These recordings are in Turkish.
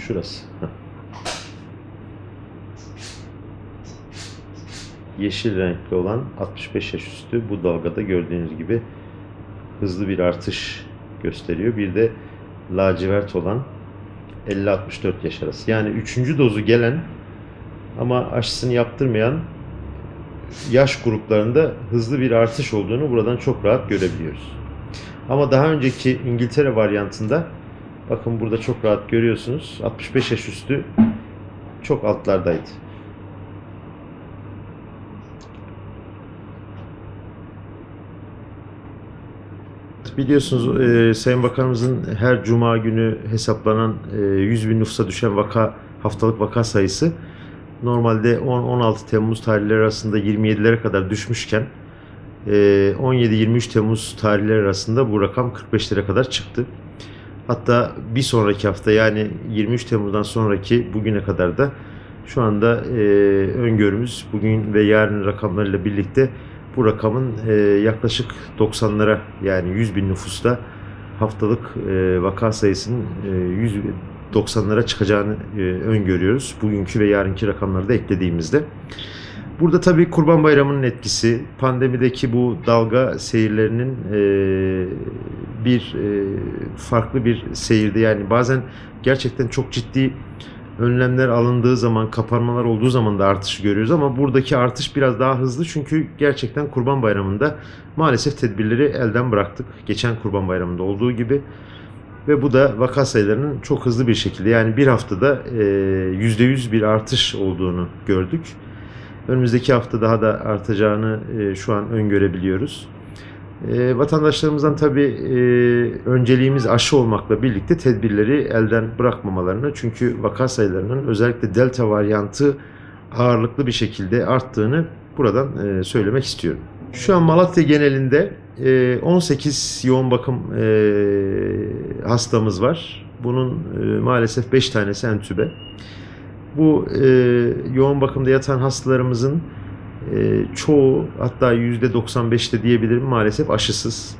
Şurası. Yeşil renkli olan 65 yaş üstü bu dalgada gördüğünüz gibi hızlı bir artış gösteriyor. Bir de lacivert olan 50-64 yaş arası. Yani 3. dozu gelen ama aşısını yaptırmayan yaş gruplarında hızlı bir artış olduğunu buradan çok rahat görebiliyoruz. Ama daha önceki İngiltere varyantında bakın burada çok rahat görüyorsunuz. 65 yaş üstü çok altlardaydı. Biliyorsunuz Sayın Bakanımızın her cuma günü hesaplanan 100 bin nüfusa düşen haftalık vaka sayısı normalde 10-16 Temmuz tarihleri arasında 27'lere kadar düşmüşken 17-23 Temmuz tarihleri arasında bu rakam 45'lere kadar çıktı. Hatta bir sonraki hafta yani 23 Temmuz'dan sonraki bugüne kadar da şu anda öngörümüz bugün ve yarın rakamlarıyla birlikte bu rakamın yaklaşık 90'lara yani 100 bin nüfusta haftalık vaka sayısının 190'lara çıkacağını öngörüyoruz. Bugünkü ve yarınki rakamları da eklediğimizde. Burada tabii Kurban Bayramı'nın etkisi, pandemideki bu dalga seyirlerinin farklı bir seyirde. Yani bazen gerçekten çok ciddi önlemler alındığı zaman, kapanmalar olduğu zaman da artışı görüyoruz ama buradaki artış biraz daha hızlı çünkü gerçekten Kurban Bayramı'nda maalesef tedbirleri elden bıraktık. Geçen Kurban Bayramı'nda olduğu gibi ve bu da vaka sayılarının çok hızlı bir şekilde yani bir haftada %100 bir artış olduğunu gördük. Önümüzdeki hafta daha da artacağını şu an öngörebiliyoruz. Vatandaşlarımızdan tabii önceliğimiz aşı olmakla birlikte tedbirleri elden bırakmamalarını çünkü vaka sayılarının özellikle delta varyantı ağırlıklı bir şekilde arttığını buradan söylemek istiyorum. Şu an Malatya genelinde 18 yoğun bakım hastamız var. Bunun maalesef 5 tanesi entübe. Bu yoğun bakımda yatan hastalarımızın çoğu hatta %95'te diyebilirim maalesef aşısız.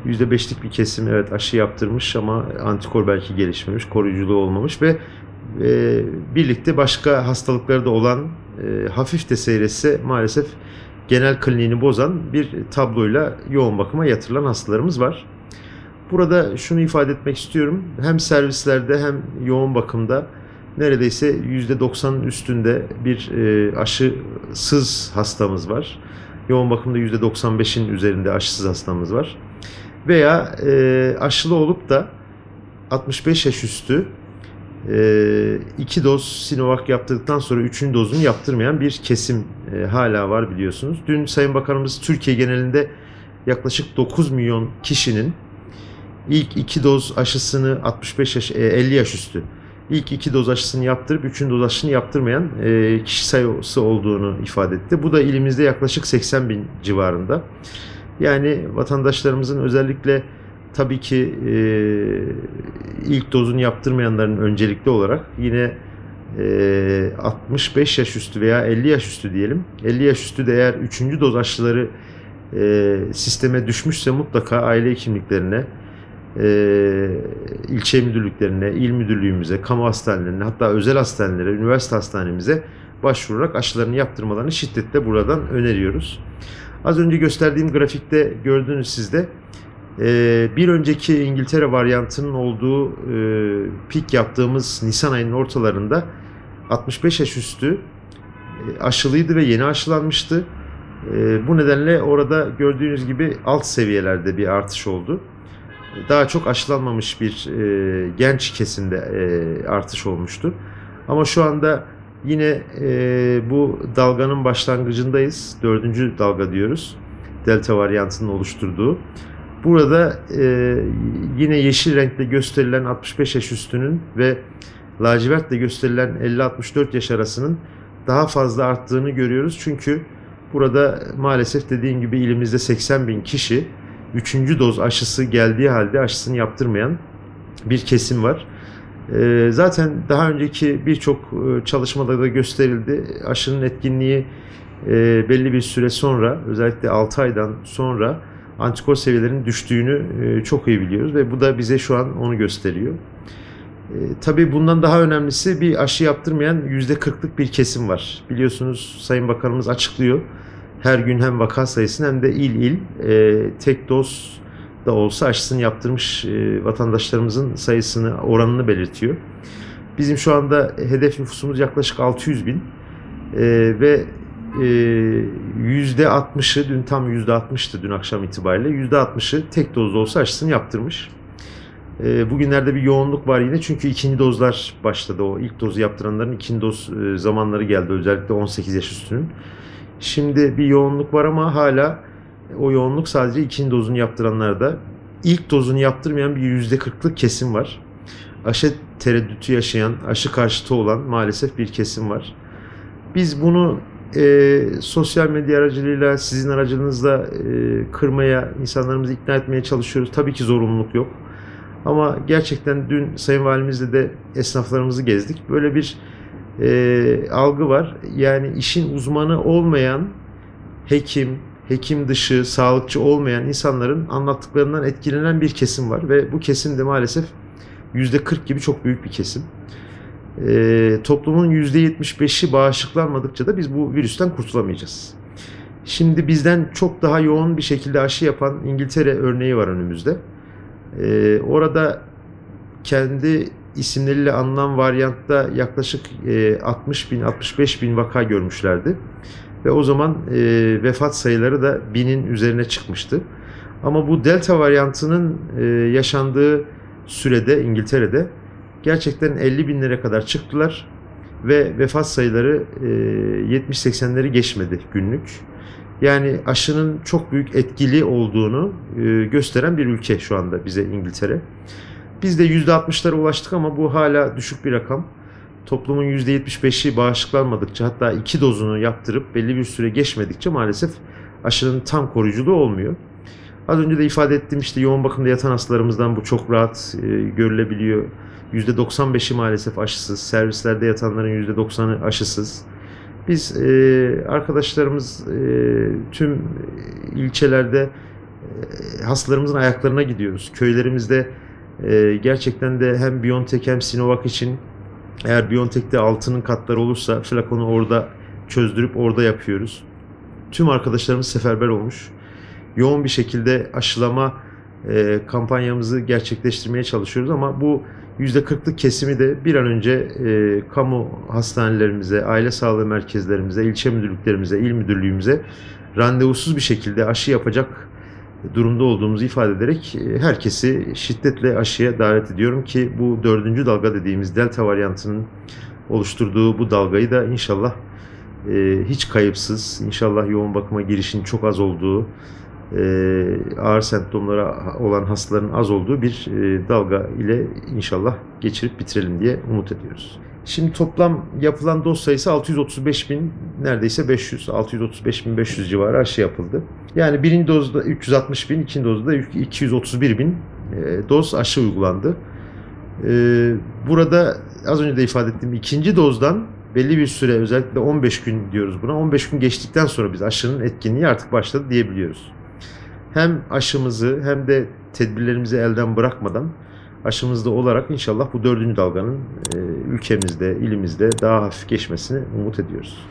%5'lik bir kesim evet aşı yaptırmış ama antikor belki gelişmemiş, koruyuculuğu olmamış ve birlikte başka hastalıkları da olan hafif de seyretse maalesef genel kliniğini bozan bir tabloyla yoğun bakıma yatırılan hastalarımız var. Burada şunu ifade etmek istiyorum. Hem servislerde hem yoğun bakımda neredeyse %90'ın üstünde bir aşısız hastamız var. Yoğun bakımda %95'in üzerinde aşısız hastamız var. Veya aşılı olup da 65 yaş üstü 2 doz Sinovac yaptırdıktan sonra 3. dozunu yaptırmayan bir kesim hala var biliyorsunuz. Dün Sayın Bakanımız Türkiye genelinde yaklaşık 9 milyon kişinin ilk 2 doz aşısını 50 yaş üstü İlk 2 doz aşısını yaptırıp 3. doz aşısını yaptırmayan kişi sayısı olduğunu ifade etti. Bu da ilimizde yaklaşık 80 bin civarında. Yani vatandaşlarımızın özellikle tabii ki ilk dozunu yaptırmayanların öncelikli olarak yine 65 yaş üstü veya 50 yaş üstü diyelim. 50 yaş üstü de eğer 3. doz aşıları sisteme düşmüşse mutlaka aile hekimliklerine, ilçe müdürlüklerine, il müdürlüğümüze, kamu hastanelerine hatta özel hastanelere, üniversite hastanemize başvurarak aşılarını yaptırmalarını şiddetle buradan öneriyoruz. Az önce gösterdiğim grafikte gördüğünüz sizde bir önceki İngiltere varyantının olduğu pik yaptığımız Nisan ayının ortalarında 65 yaş üstü aşılıydı ve yeni aşılanmıştı. Bu nedenle orada gördüğünüz gibi alt seviyelerde bir artış oldu. Daha çok aşılanmamış bir genç kesimde artış olmuştu. Ama şu anda yine bu dalganın başlangıcındayız. 4. dalga diyoruz. Delta varyantının oluşturduğu. Burada yine yeşil renkle gösterilen 65 yaş üstünün ve lacivertle gösterilen 50-64 yaş arasının daha fazla arttığını görüyoruz. Çünkü burada maalesef dediğim gibi ilimizde 80 bin kişi 3. doz aşısı geldiği halde aşısını yaptırmayan bir kesim var. Zaten daha önceki birçok çalışmada da gösterildi. Aşının etkinliği belli bir süre sonra, özellikle 6 aydan sonra antikor seviyelerinin düştüğünü çok iyi biliyoruz ve bu da bize şu an onu gösteriyor. Tabii bundan daha önemlisi bir aşı yaptırmayan %40'lık bir kesim var. Biliyorsunuz Sayın Bakanımız açıklıyor. Her gün hem vaka sayısını hem de il il tek doz da olsa aşısını yaptırmış vatandaşlarımızın sayısını, oranını belirtiyor. Bizim şu anda hedef nüfusumuz yaklaşık 600 bin ve %60'ı dün tam %60'tı dün akşam itibariyle %60'ı tek dozda olsa aşısını yaptırmış. Bugünlerde bir yoğunluk var yine çünkü ikinci dozlar başladı. O ilk dozu yaptıranların ikinci doz zamanları geldi, özellikle 18 yaş üstünün. Şimdi bir yoğunluk var ama hala o yoğunluk sadece ikinci dozunu yaptıranlarda. İlk dozunu yaptırmayan bir %40'lık kesim var. Aşı tereddütü yaşayan, aşı karşıtı olan maalesef bir kesim var. Biz bunu sosyal medya aracılığıyla, sizin aracılığınızla kırmaya, insanlarımızı ikna etmeye çalışıyoruz. Tabii ki zorunluluk yok. Ama gerçekten dün Sayın Valimizle de esnaflarımızı gezdik. Böyle bir algı var. Yani işin uzmanı olmayan hekim, hekim dışı, sağlıkçı olmayan insanların anlattıklarından etkilenen bir kesim var. Ve bu kesim de maalesef %40 gibi çok büyük bir kesim. Toplumun %75'i bağışıklanmadıkça da biz bu virüsten kurtulamayacağız. Şimdi bizden çok daha yoğun bir şekilde aşı yapan İngiltere örneği var önümüzde. Orada kendi isimleriyle anılan varyantta yaklaşık 60 bin, 65 bin vaka görmüşlerdi. Ve o zaman vefat sayıları da 1000'in üzerine çıkmıştı. Ama bu Delta varyantının yaşandığı sürede İngiltere'de gerçekten 50 binlere kadar çıktılar ve vefat sayıları 70-80'leri geçmedi günlük. Yani aşının çok büyük etkili olduğunu gösteren bir ülke şu anda bize İngiltere. Biz de %60'lara ulaştık ama bu hala düşük bir rakam. Toplumun %75'i bağışıklanmadıkça, hatta 2 dozunu yaptırıp belli bir süre geçmedikçe maalesef aşının tam koruyuculuğu olmuyor. Az önce de ifade ettiğim işte yoğun bakımda yatan hastalarımızdan bu çok rahat görülebiliyor. %95'i maalesef aşısız. Servislerde yatanların %90'ı aşısız. Biz arkadaşlarımız tüm ilçelerde hastalarımızın ayaklarına gidiyoruz. Köylerimizde gerçekten de hem BioNTech hem Sinovac için, eğer BioNTech'te altının katları olursa flakonu orada çözdürüp orada yapıyoruz. Tüm arkadaşlarımız seferber olmuş. Yoğun bir şekilde aşılama kampanyamızı gerçekleştirmeye çalışıyoruz ama bu %40'lık kesimi de bir an önce kamu hastanelerimize, aile sağlığı merkezlerimize, ilçe müdürlüklerimize, il müdürlüğümüze randevusuz bir şekilde aşı yapacak durumda olduğumuzu ifade ederek herkesi şiddetle aşıya davet ediyorum ki bu 4. dalga dediğimiz Delta varyantının oluşturduğu bu dalgayı da inşallah hiç kayıpsız, inşallah yoğun bakıma girişin çok az olduğu, ağır semptomlara olan hastaların az olduğu bir dalga ile inşallah geçirip bitirelim diye umut ediyoruz. Şimdi toplam yapılan doz sayısı 635 bin, neredeyse 500, 635 bin 500 civarı aşı yapıldı. Yani birinci dozda 360 bin, ikinci dozda 231 bin doz aşı uygulandı. Burada az önce de ifade ettiğim ikinci dozdan belli bir süre, özellikle 15 gün diyoruz buna, 15 gün geçtikten sonra biz aşının etkinliği artık başladı diyebiliyoruz. Hem aşımızı hem de tedbirlerimizi elden bırakmadan aşımızda olarak inşallah bu 4. dalganın ülkemizde, ilimizde daha hafif geçmesini umut ediyoruz.